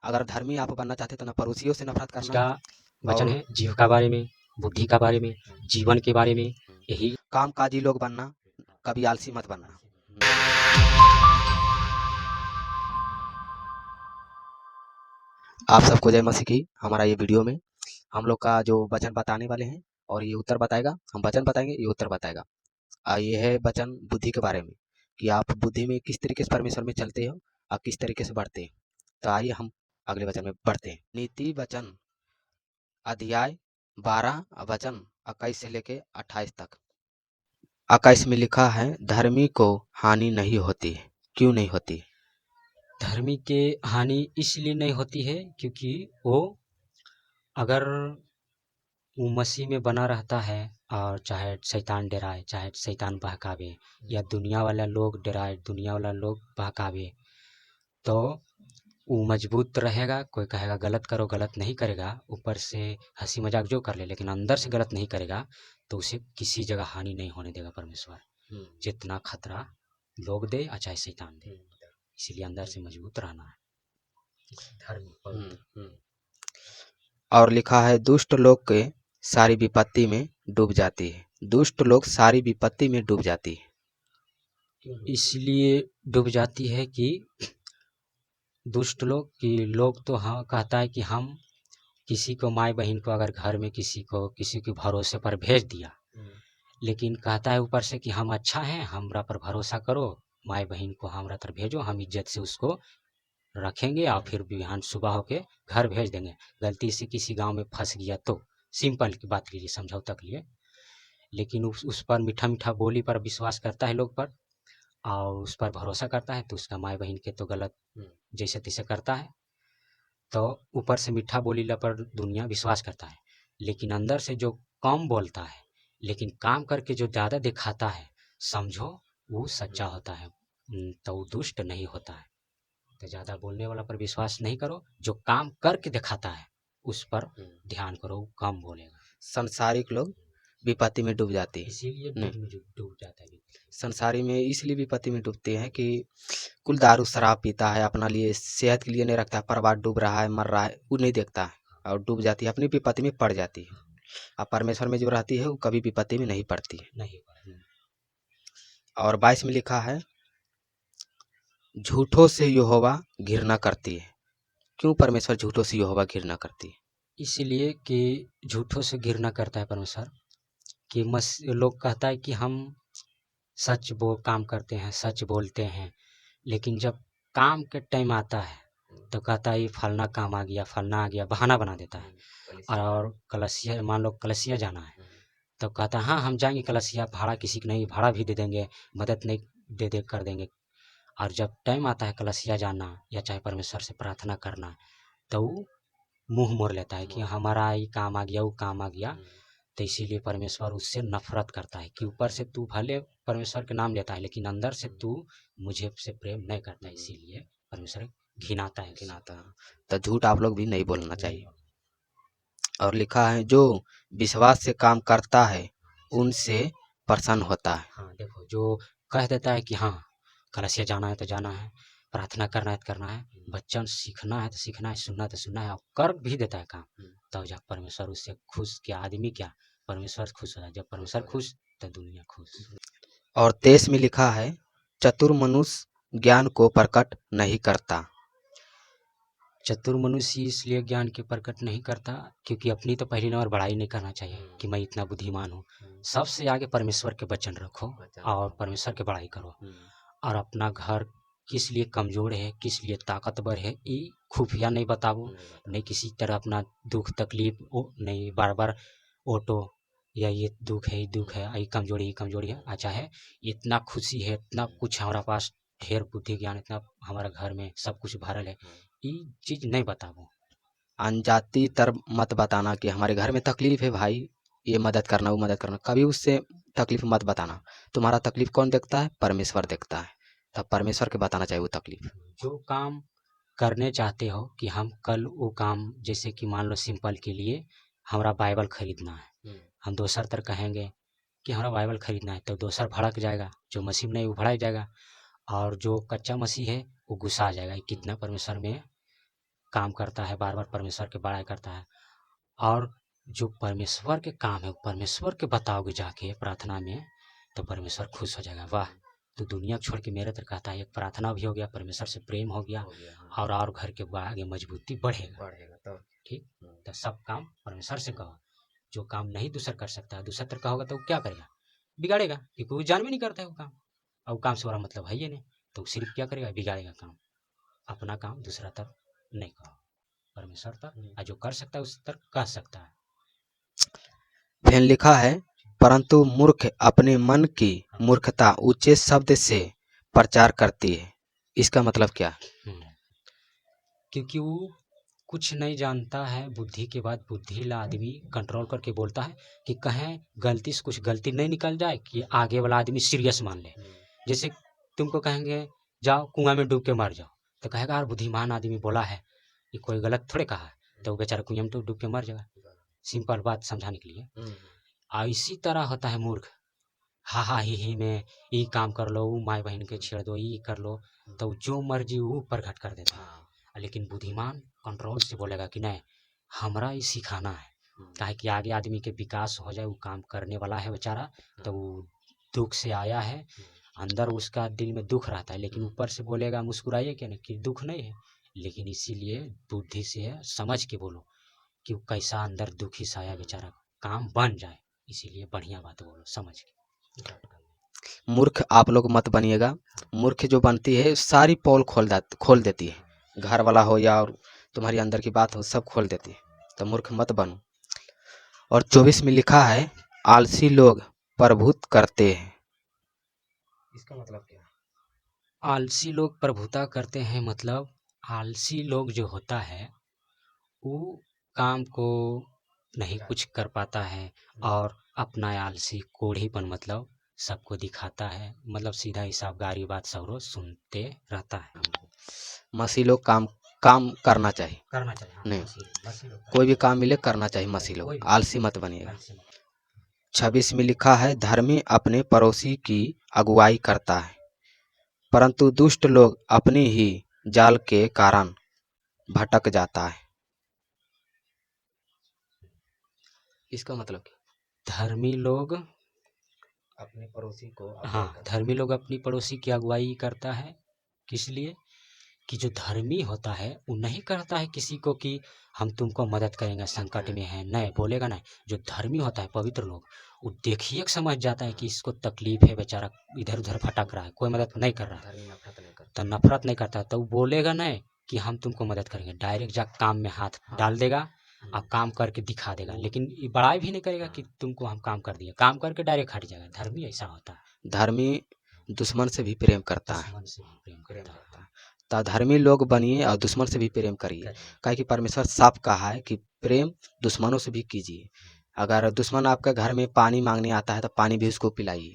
अगर धर्मी आप बनना चाहते तो ना पड़ोसियों से नफरत करना इसका वचन और है जीव का बारे में, बुद्धि का बारे में, जीवन के बारे में। यही कामकाजी लोग बनना, कभी आलसी मत बनना। आप सबको जय मसीह की। हमारा ये वीडियो में हम लोग का जो वचन बताने वाले हैं और ये उत्तर बताएगा, हम वचन बताएंगे, ये उत्तर बताएगा। ये है वचन बुद्धि के बारे में कि आप बुद्धि में किस तरीके से परमेश्वर में चलते हो, आप किस तरीके से बढ़ते हैं। तो आइए हम अगले वचन में बढ़ते हैं। नीति वचन अध्याय 12 वचन 21 से लेके 28 तक। 21 में लिखा है, धर्मी को हानि नहीं होती। क्यों नहीं होती? धर्मी के हानि इसलिए नहीं होती है क्योंकि वो अगर वो मसीह में बना रहता है और चाहे शैतान डराए, चाहे शैतान बहकावे या दुनिया वाला लोग डराए, दुनिया वाला लोग बहकावे, तो वो मजबूत रहेगा। कोई कहेगा गलत करो, गलत नहीं करेगा, ऊपर से हंसी मजाक जो कर ले, लेकिन अंदर से गलत नहीं करेगा, तो उसे किसी जगह हानि नहीं होने देगा परमेश्वर। जितना खतरा लोग दे या चाहे शैतान दे, इसलिए अंदर से मजबूत रहना है। धर्म और लिखा है, दुष्ट लोग के सारी विपत्ति में डूब जाती है। दुष्ट लोग सारी विपत्ति में डूब जाती है। इसलिए डूब जाती है कि दुष्ट लोग कि लोग तो हाँ कहता है कि हम किसी को माई बहन को अगर घर में किसी के भरोसे पर भेज दिया, लेकिन कहता है ऊपर से कि हम अच्छा हैं, हमरा पर भरोसा करो, माई बहन को हमरा तर भेजो, हम इज्जत से उसको रखेंगे और फिर बिहान सुबह होके घर भेज देंगे। गलती से किसी गांव में फंस गया तो सिंपल की बात लीजिए, समझौता के लिए, लेकिन उस पर मीठा मीठा बोली पर विश्वास करता है लोग पर और उस पर भरोसा करता है, तो उसका माई बहन के तो गलत जैसे तैसे करता है, तो ऊपर से मीठा बोली पर दुनिया विश्वास करता है, लेकिन अंदर से जो कम बोलता है लेकिन काम करके जो ज़्यादा दिखाता है, समझो वो सच्चा होता है, तो वो दुष्ट नहीं होता है। तो ज़्यादा बोलने वाला पर विश्वास नहीं करो, जो काम करके दिखाता है उस पर ध्यान करो, वो कम बोलेगा। संसारिक लोग विपत्ति में डूब जाती है। इसीलिए डूब जाता है। संसारी में इसलिए विपत्ति में डूबते हैं कि कुल दारू शराब पीता है, अपना लिए सेहत के लिए नहीं रखता है, परिवार डूब रहा है, मर रहा है, वो नहीं देखता है और डूब जाती है, अपनी विपत्ति में पड़ जाती है। अब परमेश्वर में जो रहती है वो कभी विपत्ति में नहीं पड़ती है। नहीं। और 22 में लिखा है, झूठों से यहोवा घृणा करती है। क्यों परमेश्वर झूठों से यहोवा घृणा करती है? इसलिए कि झूठों से घृणा करता है परमेश्वर कि लोग कहता है कि हम सच काम करते हैं, सच बोलते हैं, लेकिन जब काम के टाइम आता है तो कहता है ये फलना काम आ गया, फलना आ गया, बहाना बना देता है। और कलसिया, मान लो कलसिया जाना है तो कहता है हाँ हम जाएंगे कलसिया, भाड़ा किसी को नहीं, भाड़ा भी दे देंगे, मदद नहीं दे कर देंगे। और जब टाइम आता है कलसिया जाना या चाहे परमेश्वर से प्रार्थना करना, तो वो मुंह मोड़ लेता है कि हमारा ये काम आ गया, वो काम आ गया। तो इसीलिए परमेश्वर उससे नफरत करता है कि ऊपर से तू भले परमेश्वर के नाम लेता है लेकिन अंदर से तू मुझे से प्रेम नहीं करता, इसीलिए परमेश्वर घिनाता है। तो झूठ आप लोग भी नहीं बोलना चाहिए। और लिखा है, जो विश्वास से काम करता है उनसे प्रसन्न होता है। हाँ देखो, जो कह देता है कि हाँ कलसिया जाना है तो जाना है, प्रार्थना करना है तो करना है, बच्चन सीखना है तो सीखना है, सुनना है तो सुनना है, और कर भी देता है काम, तब जब परमेश्वर उससे खुश, क्या आदमी क्या परमेश्वर खुश होता है। जब परमेश्वर खुश तो दुनिया खुश। और 23 में लिखा है, चतुर मनुष्य ज्ञान को प्रकट नहीं करता। चतुर मनुष्य इसलिए ज्ञान के प्रकट नहीं करता क्योंकि अपनी तो पहली नंबर बड़ाई नहीं करना चाहिए कि मैं इतना बुद्धिमान हूँ। सबसे आगे परमेश्वर के वचन रखो और परमेश्वर की बड़ाई करो, और अपना घर किस लिए कमजोर है, किस लिए ताकतवर है, ये खुफिया नहीं बताओ, नहीं किसी तरह अपना दुख तकलीफ नहीं बार बार ओटो या ये दुख है, ये दुख है, ये कमजोरी है। अच्छा है, इतना खुशी है, इतना कुछ हमारा पास, ढेर बुद्धि ज्ञान, इतना हमारा घर में सब कुछ भरल है, ये चीज नहीं बताओ। अनजाति तरफ मत बताना कि हमारे घर में तकलीफ है भाई, ये मदद करना, वो मदद करना, कभी उससे तकलीफ मत बताना। तुम्हारा तकलीफ कौन देखता है? परमेश्वर देखता है। तब परमेश्वर के बताना चाहिए वो तकलीफ। जो काम करने चाहते हो कि हम कल वो काम, जैसे कि मान लो सिंपल के लिए हमारा बाइबल खरीदना है, हम दोसर तर कहेंगे कि हमारा बाइबल खरीदना है, तो दोसर भड़क जाएगा, जो मसीह नहीं वो भड़क जाएगा, और जो कच्चा मसीह है वो गुस्सा आ जाएगा, कितना परमेश्वर में काम करता है, बार बार परमेश्वर की बड़ाई करता है, और जो परमेश्वर के काम है वो परमेश्वर के बताओगे जाके प्रार्थना में, तो परमेश्वर खुश हो जाएगा। वाह, तो दुनिया छोड़ के मेरे तरफ कहता है, एक प्रार्थना भी हो गया, परमेश्वर से प्रेम हो गया, और घर के आगे मजबूती बढ़ेगा। ठीक, तो सब काम परमेश्वर से कहो। जो काम नहीं दूसरा कर सकता है, दूसरा तरह कहोगा तो वो क्या करेगा? बिगाड़ेगा, क्योंकि वो जान भी नहीं करता है वो काम, और वो काम से बड़ा मतलब है ही नहीं, तो वो सिर्फ क्या करेगा? बिगाड़ेगा काम। अपना काम दूसरा तरफ नहीं कहो, परमेश्वर तक, और जो कर सकता है उस तरफ कह सकता है। फिर लिखा है, परंतु मूर्ख अपने मन की मूर्खता ऊंचे शब्द से प्रचार करती है। इसका मतलब क्या है? क्योंकि वो कुछ नहीं जानता है, बुद्धि के बाद बुद्धि ला आदमी कंट्रोल करके बोलता है कि कहें गलती से कुछ गलती नहीं निकल जाए कि आगे वाला आदमी सीरियस मान ले। जैसे तुमको कहेंगे जाओ कुआं में डूब के मर जाओ, तो कहेगा यार बुद्धिमान आदमी बोला है, ये कोई गलत थोड़े कहा है, तो वो बेचारा कुएं में तो डूब के मर जाएगा। सिंपल बात समझाने के लिए। इसी तरह होता है मूर्ख, हा ही में ये काम कर लो, वो माई बहन के छेड़ दो, ये कर लो, तो जो मर्जी वो प्रकट कर देता है। लेकिन बुद्धिमान कंट्रोल से बोलेगा कि नहीं, हमारा ये सिखाना है, काहे कि आगे आदमी के विकास हो जाए, वो काम करने वाला है बेचारा, तो वो दुख से आया है, अंदर उसका दिल में दुख रहता है, लेकिन ऊपर से बोलेगा मुस्कुराइए क्या नहीं कि दुख नहीं है, लेकिन इसीलिए बुद्धि से समझ के बोलो कि वो कैसा अंदर दुखी सा आया बेचारा, काम बन जाए, इसीलिए बढ़िया बात बोलो समझ के। मूर्ख आप लोग मत बनिएगा। मूर्ख जो बनती है सारी पोल खोल देती है, घर वाला हो या और तुम्हारी अंदर की बात हो, सब खोल देती है, तो मूर्ख मत बनो। और 24 में लिखा है, आलसी लोग प्रभुत्व करते हैं। इसका मतलब क्या है? आलसी लोग प्रभुता करते हैं, मतलब आलसी लोग जो होता है वो काम को नहीं कुछ कर पाता है, और अपना आलसी कोढ़ीपन मतलब सबको दिखाता है, मतलब सीधा हिसाब गारी बात सब सुनते रहता है। मसीह लोग काम काम करना चाहिए, करना चाहिए, हाँ, नहीं कोई भी काम मिले करना चाहिए। मसीह लोग आलसी मत बनिएगा। 26 में लिखा है, धर्मी अपने पड़ोसी की अगुवाई करता है, परंतु दुष्ट लोग अपनी ही जाल के कारण भटक जाता है। इसका मतलब क्या? धर्मी लोग अपने पड़ोसी को, हाँ, धर्मी लोग अपनी पड़ोसी की अगुवाई करता है, किस लिए? कि जो धर्मी होता है वो नहीं करता है किसी को कि हम तुमको मदद करेंगे, संकट में है, नहीं बोलेगा नहीं। जो धर्मी होता है, पवित्र लोग, वो देखिए समझ जाता है कि इसको तकलीफ है, बेचारा इधर उधर भटक रहा है, कोई मदद नहीं कर रहा है, तो नफरत नहीं करता, तो वो बोलेगा नहीं कि हम तुमको मदद करेंगे, डायरेक्ट जा काम में हाथ डाल देगा और काम करके दिखा देगा, लेकिन ये बड़ाई भी नहीं करेगा कि तुमको हम काम कर दिए, काम करके डायरेक्ट हट जाएगा। धर्मी ऐसा होता है। धर्मी दुश्मन से भी प्रेम करता है, दुश्मन से भी प्रेम करता है। तो धर्मी लोग बनिए और दुश्मन से भी प्रेम करिए, काहे कि परमेश्वर साफ कहा है कि प्रेम दुश्मनों से भी कीजिए। अगर दुश्मन आपके घर में पानी मांगने आता है तो पानी भी उसको पिलाइए,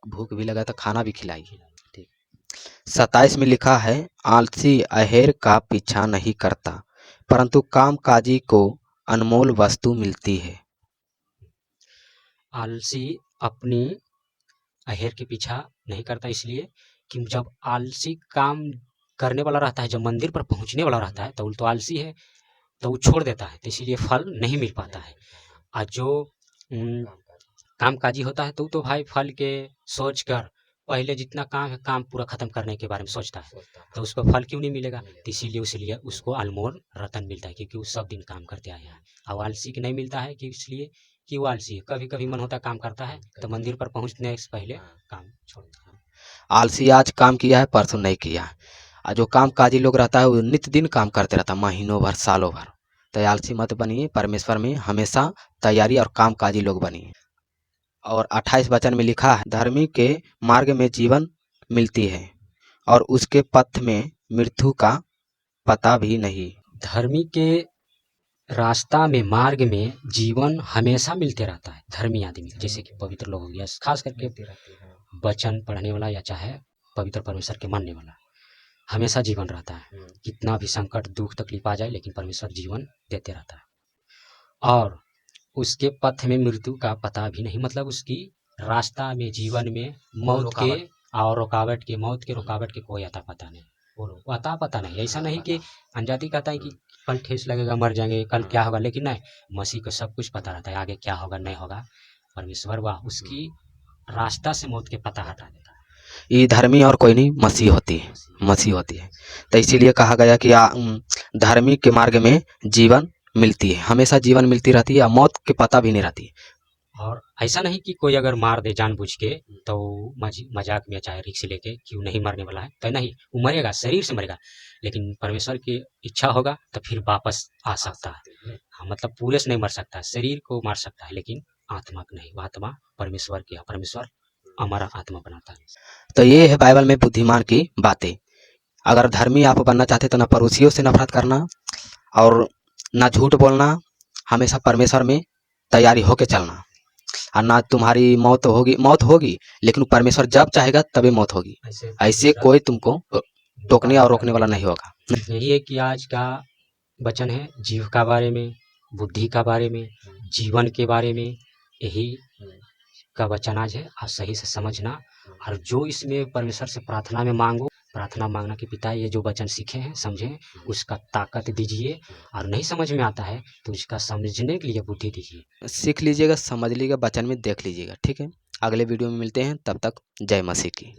भूख भी लगा तो खाना भी खिलाइए। ठीक। 27 में लिखा है, आलसी अहेर का पीछा नहीं करता, परंतु कामकाजी को अनमोल वस्तु मिलती है। आलसी अपनी अहेर के पीछा नहीं करता, इसलिए कि जब आलसी काम करने वाला रहता है, जब मंदिर पर पहुंचने वाला रहता है, तो वो तो आलसी है, तो वो छोड़ देता है, तो इसीलिए फल नहीं मिल पाता है। और जो कामकाजी होता है तो वो तो भाई फल के सोच कर पहले जितना काम है काम पूरा खत्म करने के बारे में सोचता है, तो उसको फल क्यों नहीं मिलेगा? तो इसीलिए उसको अनमोल रतन मिलता है, क्योंकि वो सब दिन काम करते आया है। और आलसी की नहीं मिलता है कि इसलिए कि वो आलसी है, कभी कभी मन होता है काम करता है, तो मंदिर पर पहुंचने से पहले काम छोड़ता है। आलसी आज काम किया है, परसों नहीं किया है। और जो कामकाजी लोग रहता है वो नित्य दिन काम करते रहता है, महीनों भर सालों भर। तो आलसी मत बनिए, परमेश्वर में हमेशा तैयारी और कामकाजी लोग बनिए। और 28 वचन में लिखा है, धर्मी के मार्ग में जीवन मिलती है और उसके पथ में मृत्यु का पता भी नहीं। धर्मी के रास्ता में, मार्ग में जीवन हमेशा मिलते रहता है। धर्मी आदमी जैसे कि पवित्र लोग हो गया, खास करके वचन पढ़ने वाला या चाहे पवित्र परमेश्वर के मानने वाला, हमेशा जीवन रहता है। कितना भी संकट दुख तकलीफ आ जाए, लेकिन परमेश्वर जीवन देते रहता है। और उसके पथ में मृत्यु का पता भी नहीं, मतलब उसकी रास्ता में, जीवन में मौत के और रुकावट के, मौत के रुकावट के कोई अता पता नहीं। अता पता नहीं, ऐसा नहीं कि अनजाति कहता है कि कल ठेस लगेगा मर जाएंगे, कल क्या होगा, लेकिन नहीं, मसीह को सब कुछ पता रहता है, आगे क्या होगा नहीं होगा। परमेश्वर वाह उसकी रास्ता से मौत के पता हटा देता है। ये धर्मी और कोई नहीं, मसीह होती है, मसीह होती है। तो इसीलिए कहा गया कि धार्मिक के मार्ग में जीवन मिलती है, हमेशा जीवन मिलती रहती है, या मौत के पता भी नहीं रहती है। और ऐसा नहीं कि कोई अगर मार दे जानबूझ के तो मजाक में चाहे रिक्स लेके क्यों नहीं मरने वाला है, तो नहीं, वो मरेगा, शरीर से मरेगा, लेकिन परमेश्वर की इच्छा होगा तो फिर वापस आ सकता है। हाँ, मतलब पूरे से नहीं मर सकता है, शरीर को मार सकता है लेकिन आत्मा को नहीं। वो आत्मा परमेश्वर की है, परमेश्वर हमारा आत्मा बनाता है। तो ये है बाइबल में बुद्धिमान की बातें। अगर धर्मी आप बनना चाहते तो ना पड़ोसियों से नफरत करना और ना झूठ बोलना, हमेशा परमेश्वर में तैयारी होके चलना। और ना तुम्हारी मौत होगी लेकिन परमेश्वर जब चाहेगा तभी मौत होगी। ऐसे कोई तुमको टोकने और रोकने वाला नहीं होगा। यही है कि आज का वचन है जीव का बारे में, बुद्धि का बारे में, जीवन के बारे में, यही का वचन आज है। आप सही से समझना, और जो इसमें परमेश्वर से प्रार्थना में मांगो, प्रार्थना मांगना कि पिता ये जो वचन सीखे हैं समझें, उसका ताकत दीजिए, और नहीं समझ में आता है तो उसका समझने के लिए बुद्धि दीजिए। सीख लीजिएगा, समझ लीजिएगा, वचन में देख लीजिएगा। ठीक है, अगले वीडियो में मिलते हैं, तब तक जय मसीह की।